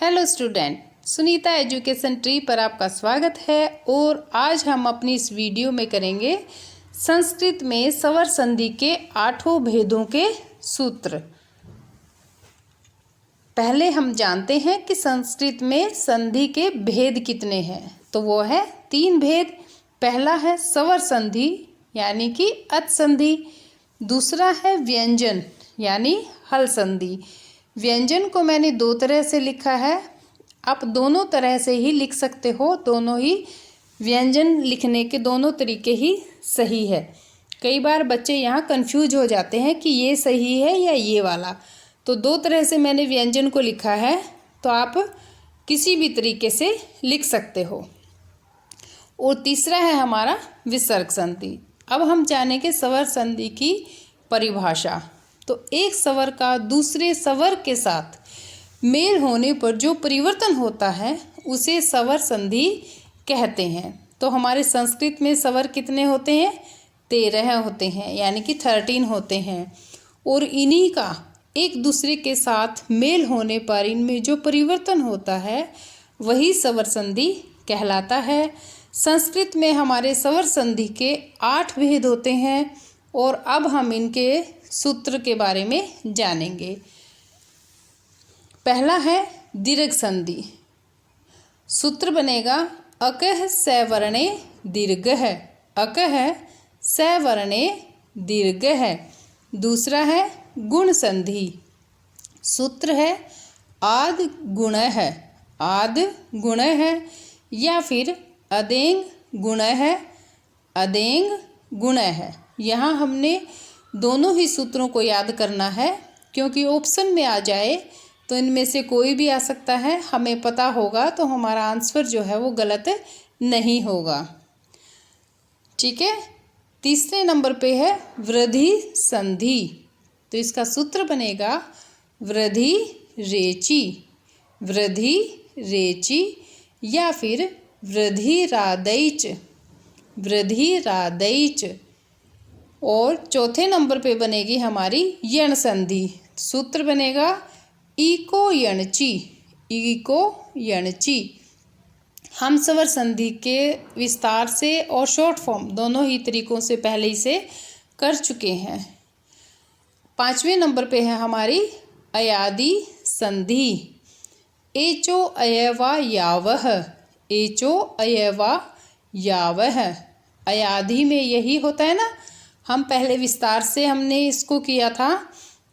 Hello student, Sunita education tree पर आपका स्वागत है। और आज हम अपनी इस वीडियो में करेंगे संस्कृत में स्वर संधि के 8 भेदों के सूत्र। पहले हम जानते हैं कि संस्कृत में संधि के भेद कितने हैं। तो वो है 3 भेद। पहला है स्वर संधि यानी कि अच संधि। दूसरा है व्यंजन यानी हल संधि। व्यंजन को मैंने 2 तरह से लिखा है, आप दोनों तरह से ही लिख सकते हो। दोनों ही व्यंजन लिखने के दोनों तरीके ही सही है। कई बार बच्चे यहाँ कंफ्यूज हो जाते हैं कि ये सही है या ये वाला। तो 2 तरह से मैंने व्यंजन को लिखा है, तो आप किसी भी तरीके से लिख सकते हो। और तीसरा है हमारा विसर्ग संधि। अब हम जानेंगे स्वर संधि की परिभाषा। तो एक स्वर का दूसरे स्वर के साथ मेल होने पर जो परिवर्तन होता है उसे स्वर संधि कहते हैं। तो हमारे संस्कृत में स्वर कितने होते हैं? 13 होते हैं, यानी कि 13 होते हैं। और इन्हीं का एक दूसरे के साथ मेल होने पर इनमें जो परिवर्तन होता है वही स्वर संधि कहलाता है। संस्कृत में हमारे स्वर संधि के 8 भेद होते हैं। और अब हम इनके सूत्र के बारे में जानेंगे। पहला है दीर्घ संधि। सूत्र बनेगा अकः सवर्णे दीर्घः, अकः सवर्णे दीर्घः। दूसरा है गुण संधि। सूत्र है आद् गुणः, आद् गुणः, या फिर अदेंग गुणः, अदेंग गुणः। यहाँ हमने दोनों ही सूत्रों को याद करना है, क्योंकि ऑप्शन में आ जाए तो इनमें से कोई भी आ सकता है। हमें पता होगा तो हमारा आंसर जो है वो गलत नहीं होगा। ठीक है। तीसरे नंबर पे है वृद्धि संधि। तो इसका सूत्र बनेगा वृद्धि रेचि, वृद्धि रेचि, या फिर वृद्धि रादैच, वृद्धि रादैच। और चौथे नंबर पे बनेगी हमारी यण संधि। सूत्र बनेगा इको यणचि, इको यणचि। हम स्वर संधि के विस्तार से और शॉर्ट फॉर्म दोनों ही तरीकों से पहले ही से कर चुके हैं। 5वें नंबर पे है हमारी अयादि संधि। Echo अयवा यावह, echo अयवा यावह। अयादि में यही होता है ना, हम पहले विस्तार से हमने इसको किया था,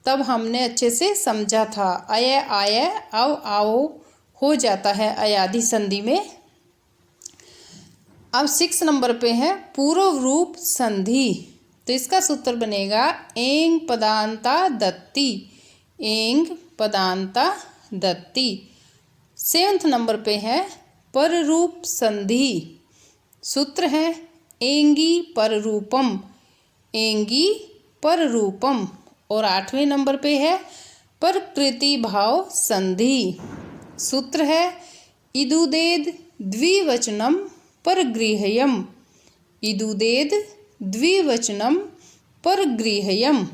तब हमने अच्छे से समझा था। अय आय अव आओ हो जाता है अयादि संधि में। अब 6 नंबर पे है पूर्व रूप संधि। तो इसका सूत्र बनेगा एंग पदांता दत्ति, एंग पदांता दत्ति। 7वें नंबर पे है पर रूप संधि। सूत्र है एंगी पर रूपम, एंगी पर रूपम। और 8वें नंबर पे है प्रकृति भाव संधि। सूत्र है इदुदेद द्विवचनम परगृह्यम, इदुदेद द्विवचनम परगृह्यम।